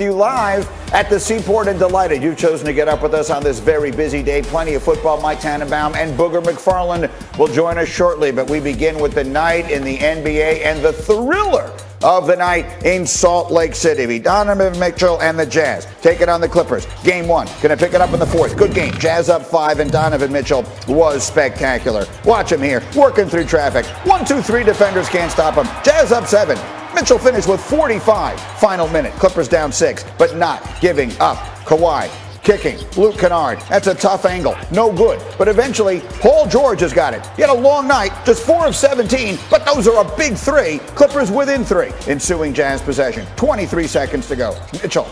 You live at the Seaport and delighted you've chosen to get up with us on this very busy day. Plenty of football. Mike Tannenbaum and Booger McFarland will join us shortly, but we begin with the night in the NBA and the thriller of the night in Salt Lake City. Donovan Mitchell and the Jazz take it on the Clippers. Game one, going to pick it up in the fourth. Good game. Jazz up 5, and Donovan Mitchell was spectacular. Watch him here, working through traffic. 1, 2, 3 defenders can't stop him. Jazz up 7. Mitchell finished with 45. Final minute. Clippers down 6, but not giving up. Kawhi kicking. Luke Kennard. That's a tough angle. No good. But eventually, Paul George has got it. He had a long night. Just 4 of 17. But those are a big 3. Clippers within 3. Ensuing Jazz possession. 23 seconds to go. Mitchell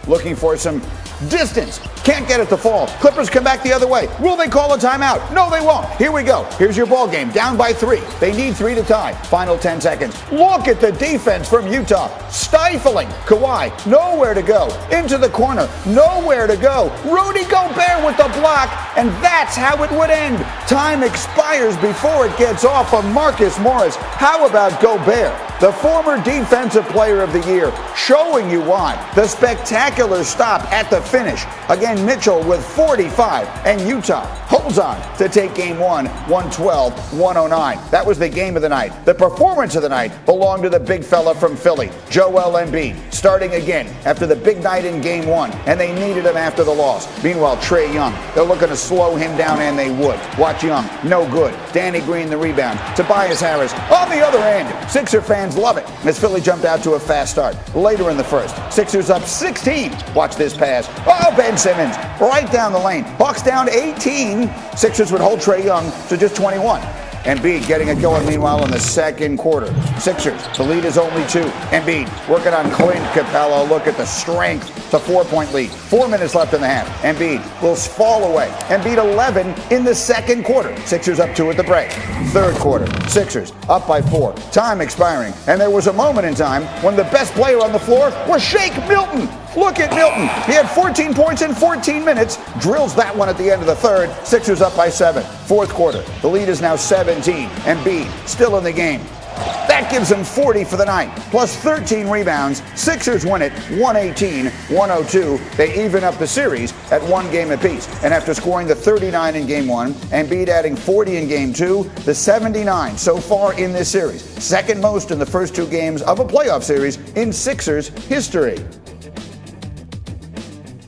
looking for some distance. Can't get it to fall. Clippers come back the other way. Will they call a timeout? No, they won't. Here we go. Here's your ball game. Down by 3. They need 3 to tie. Final 10 seconds. Look at the defense from Utah. Stifling. Kawhi, nowhere to go. Into the corner. Nowhere to go. Rudy Gobert with the block. And that's how it would end. Time expires before it gets off of Marcus Morris. How about Gobert, the former defensive player of the year, showing you why. The spectacular stop at the finish. Again, Mitchell with 45, and Utah holds on to take game one, 112-109. That was the game of the night. The performance of the night belonged to the big fella from Philly, Joel Embiid, starting again after the big night in game one, and they needed him after the loss. Meanwhile, Trae Young, they're looking to slow him down, and they would. Watch Young, no good. Danny Green the rebound. Tobias Harris on the other end. Sixer fans love it as Philly jumped out to a fast start. Later in the first, Sixers up 16. Watch this pass. Oh, Ben Simmons right down the lane. Bucks down 18. Sixers would hold Trae Young to just 21. Embiid getting it going meanwhile in the second quarter. Sixers, the lead is only 2. Embiid working on Clint Capella. Look at the strength. It's a 4-point lead. 4 minutes left in the half. Embiid will fall away. Embiid 11 in the second quarter. Sixers up 2 at the break. Third quarter, Sixers up by 4. Time expiring. And there was a moment in time when the best player on the floor was Shake Milton. Look at Milton. He had 14 points in 14 minutes. Drills that one at the end of the third. Sixers up by 7. Fourth quarter. The lead is now 17. Embiid still in the game. That gives them 40 for the night, plus 13 rebounds. Sixers win it 118-102. They even up the series at 1 game apiece. And after scoring the 39 in game 1, Embiid adding 40 in game 2, the 79 so far in this series. Second most in the first 2 games of a playoff series in Sixers history.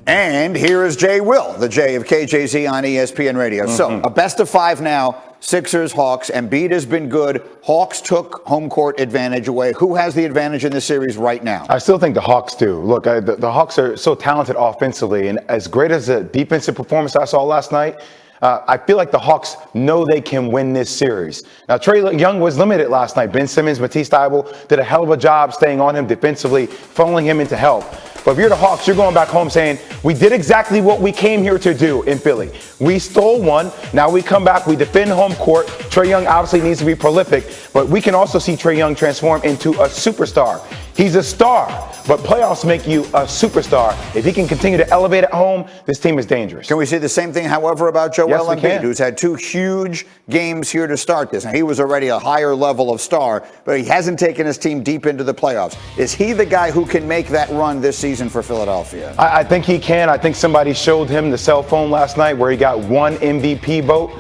And here is Jay Will, the J of KJZ on ESPN Radio. So, a best of 5 now. Sixers, Hawks. Embiid has been good. Hawks took home court advantage away. Who has the advantage in this series right now? I still think the Hawks do. Look, the Hawks are so talented offensively, and as great as the defensive performance I saw last night, I feel like the Hawks know they can win this series. Now, Trae Young was limited last night. Ben Simmons, Matisse Thybulle did a hell of a job staying on him defensively, funneling him into help. But if you're the Hawks, you're going back home saying, we did exactly what we came here to do in Philly. We stole one. Now we come back. We defend home court. Trae Young obviously needs to be prolific, but we can also see Trae Young transform into a superstar. He's a star, but playoffs make you a superstar. If he can continue to elevate at home, this team is dangerous. Can we say the same thing, however, about Joel Yes, we Embiid, can. who's had 2 huge games here to start this? Now, he was already a higher level of star, but he hasn't taken his team deep into the playoffs. Is he the guy who can make that run this season for Philadelphia? I think he can. I think somebody showed him the cell phone last night where he got 1 MVP vote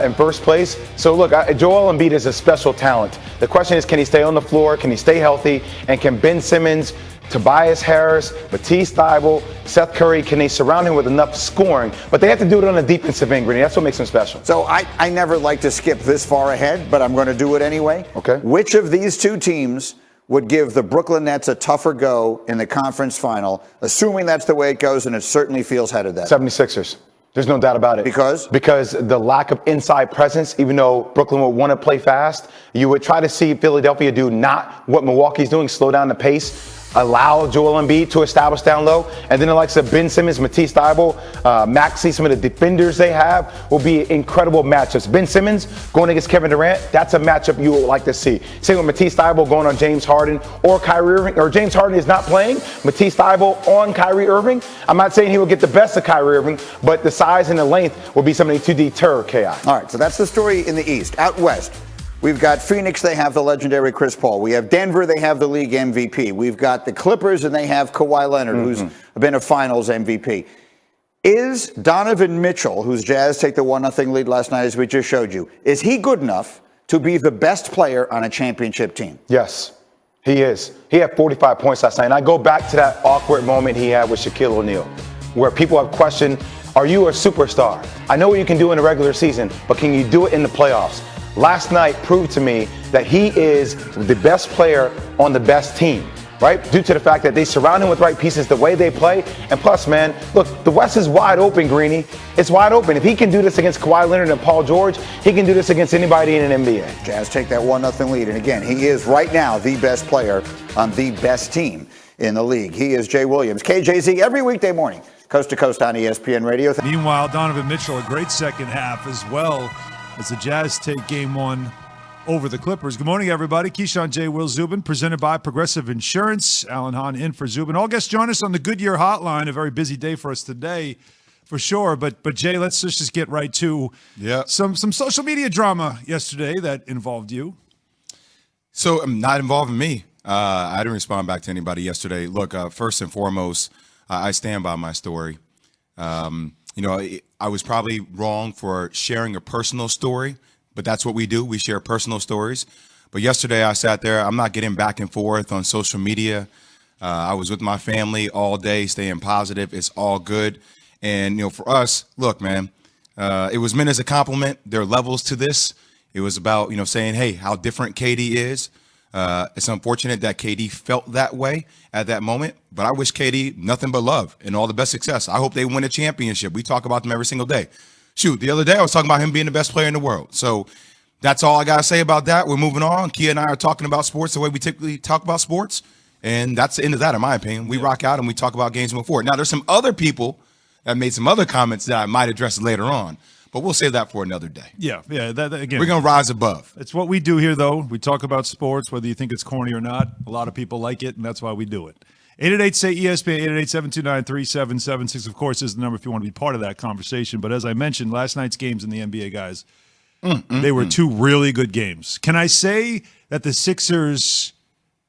in first place. So, look, Joel Embiid is a special talent. The question is, can he stay on the floor? Can he stay healthy? And can Ben Simmons, Tobias Harris, Matisse Thybulle, Seth Curry, can they surround him with enough scoring? But they have to do it on a defensive end, Greeny. That's what makes him special. So I never like to skip this far ahead, but I'm going to do it anyway. Okay. Which of these 2 teams would give the Brooklyn Nets a tougher go in the conference final, assuming that's the way it goes, and it certainly feels headed that 76ers. There's no doubt about it. Because? Because the lack of inside presence, even though Brooklyn would want to play fast, you would try to see Philadelphia do not what Milwaukee's doing, slow down the pace, allow Joel Embiid to establish down low. And then the likes of Ben Simmons, Matisse Thybulle, Maxey, some of the defenders they have will be incredible matchups. Ben Simmons going against Kevin Durant, that's a matchup you would like to see. Same with Matisse Thybulle going on James Harden or Kyrie Irving, or James Harden is not playing. Matisse Thybulle on Kyrie Irving. I'm not saying he will get the best of Kyrie Irving, but the size and the length will be something to deter chaos. All right, so that's the story in the East. Out West, We've got Phoenix, they have the legendary Chris Paul. We have Denver, they have the league MVP. We've got the Clippers, and they have Kawhi Leonard, who's been a finals MVP. Is Donovan Mitchell, whose Jazz take the 1-0 lead last night, as we just showed you, is he good enough to be the best player on a championship team? Yes, he is. He had 45 points last night. And I go back to that awkward moment he had with Shaquille O'Neal, where people have questioned, are you a superstar? I know what you can do in the regular season, but can you do it in the playoffs? Last night proved to me that he is the best player on the best team, right? Due to the fact that they surround him with right pieces, the way they play. And plus, man, look, the West is wide open, Greeny. It's wide open. If he can do this against Kawhi Leonard and Paul George, he can do this against anybody in an NBA. Jazz take that 1-0 lead. And again, he is right now the best player on the best team in the league. He is Jay Williams. KJZ every weekday morning, coast to coast on ESPN Radio. Meanwhile, Donovan Mitchell, a great second half as well as the Jazz take game one over the Clippers. Good morning, everybody. Keyshawn J. Will Zubin, presented by Progressive Insurance. Alan Hahn in for Zubin. All guests join us on the Goodyear Hotline. A very busy day for us today, for sure. But Jay, let's just get right to some social media drama yesterday that involved you. So, not involving me. I didn't respond back to anybody yesterday. Look, first and foremost, I stand by my story. I was probably wrong for sharing a personal story, but that's what we do. We share personal stories. But yesterday I sat there. I'm not getting back and forth on social media. I was with my family all day, staying positive. It's all good. And, for us, look, man, it was meant as a compliment. There are levels to this. It was about, saying, hey, how different KD is. It's unfortunate that KD felt that way at that moment, but I wish KD nothing but love and all the best success. I hope they win a championship. We talk about them every single day. Shoot, the other day I was talking about him being the best player in the world. So that's all I got to say about that. We're moving on. Kia and I are talking about sports the way we typically talk about sports, and that's the end of that, in my opinion. We rock out and we talk about games moving forward. Now, there's some other people that made some other comments that I might address later on, but we'll save that for another day. Yeah. That again. We're going to rise above. It's what we do here, though. We talk about sports, whether you think it's corny or not. A lot of people like it, and that's why we do it. 888-SAY-ESPN, 888-729-3776, of course, is the number if you want to be part of that conversation. But as I mentioned, last night's games in the NBA, guys, they were two really good games. Can I say that the Sixers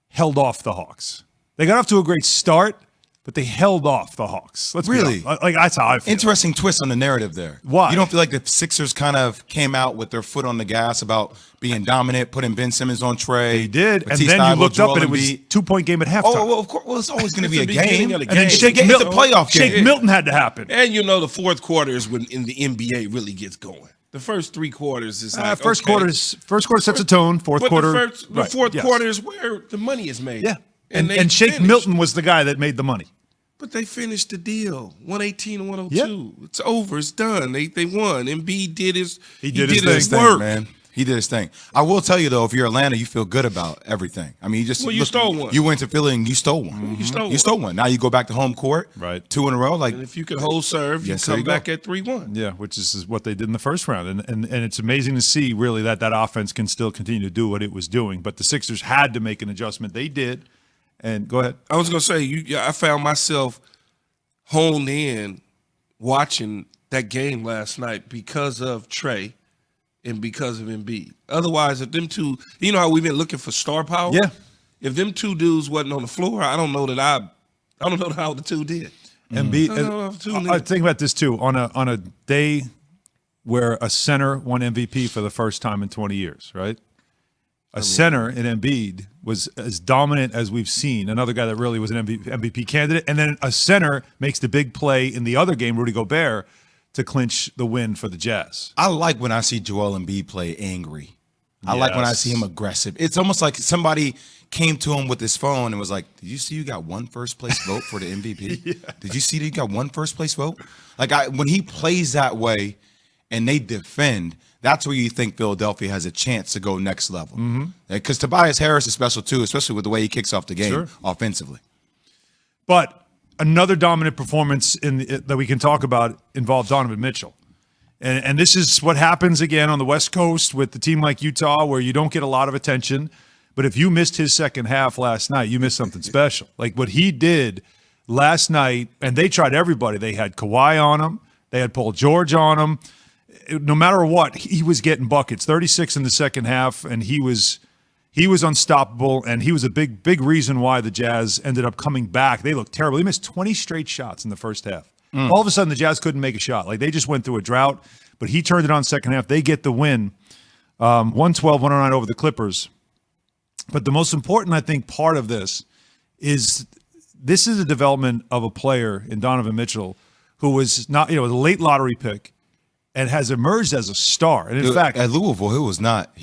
held off the Hawks? They got off to a great start, but they held off the Hawks. Really? That's how I feel. Interesting twist on the narrative there. Why? You don't feel like the Sixers kind of came out with their foot on the gas about being dominant, putting Ben Simmons on Trey? They did, and then you looked up and it was a 2-point game at halftime. Oh, well, of course. Well, it's always going to be a game. And then it's a playoff game. Shake Milton had to happen. And the fourth quarter is when in the NBA really gets going. The first three quarters is like first quarter sets a tone. Fourth quarter, the fourth quarter is where the money is made. Yeah, and Shake Milton was the guy that made the money. But they finished the deal, 118 and 102. Yep. It's over. It's done. They won. Embiid did his work, man. He did his thing. I will tell you though, if you're Atlanta, you feel good about everything. I mean, you stole one. You went to Philly and you stole one. Mm-hmm. You stole one. Now you go back to home court, right? 2 in a row. And if you can hold serve, you come back at 3-1. Yeah, which is what they did in the first round, and it's amazing to see really that offense can still continue to do what it was doing. But the Sixers had to make an adjustment. They did. And go ahead. I was gonna say, I found myself honed in watching that game last night because of Trey and because of Embiid. Otherwise, if them two, how we've been looking for star power. Yeah. If them two dudes wasn't on the floor, I don't know how the two did. Embiid. I think about this too. On a day where a center won MVP for the first time in 20 years, right? A center in Embiid was as dominant as we've seen. Another guy that really was an MVP candidate. And then a center makes the big play in the other game, Rudy Gobert, to clinch the win for the Jazz. I like when I see Joel Embiid play angry. I like when I see him aggressive. It's almost like somebody came to him with his phone and was like, did you see you got one first place vote for the MVP? Yeah. Did you see that you got one first place vote? When he plays that way and they defend, that's where you think Philadelphia has a chance to go next level. Because Tobias Harris is special too, especially with the way he kicks off the game offensively. But another dominant performance that we can talk about involved Donovan Mitchell. And this is what happens again on the West Coast with the team like Utah, where you don't get a lot of attention. But if you missed his second half last night, you missed something special. Like what he did last night, and they tried everybody. They had Kawhi on him. They had Paul George on him. no matter what, he was getting buckets. 36 in the second half, and he was unstoppable, and he was a big reason why the Jazz ended up coming back. They looked terrible. They missed 20 straight shots in the first half. All of a sudden, the Jazz couldn't make a shot. Like, they just went through a drought, but he turned it on second half. They get the win, 112-109 over the Clippers. But the most important, I think, part of this is a development of a player in Donovan Mitchell who was not, a late lottery pick and has emerged as a star. And in fact, at Louisville, he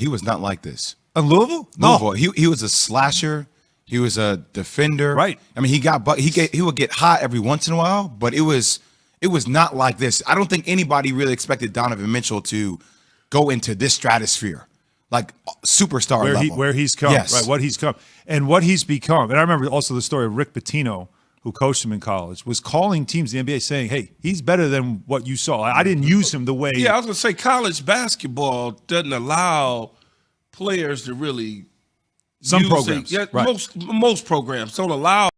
was not like this. In Louisville? No. Louisville, he was a slasher. He was a defender. Right. I mean, he would get hot every once in a while, but it was not like this. I don't think anybody really expected Donovan Mitchell to go into this stratosphere, like superstar level. Where he's come, yes. right? What he's come and what he's become. And I remember also the story of Rick Pitino, who coached him in college, was calling teams in the NBA saying, "Hey, he's better than what you saw. I didn't use him the way." Yeah, I was gonna say college basketball doesn't allow players to really Some programs, yeah, right. most programs don't allow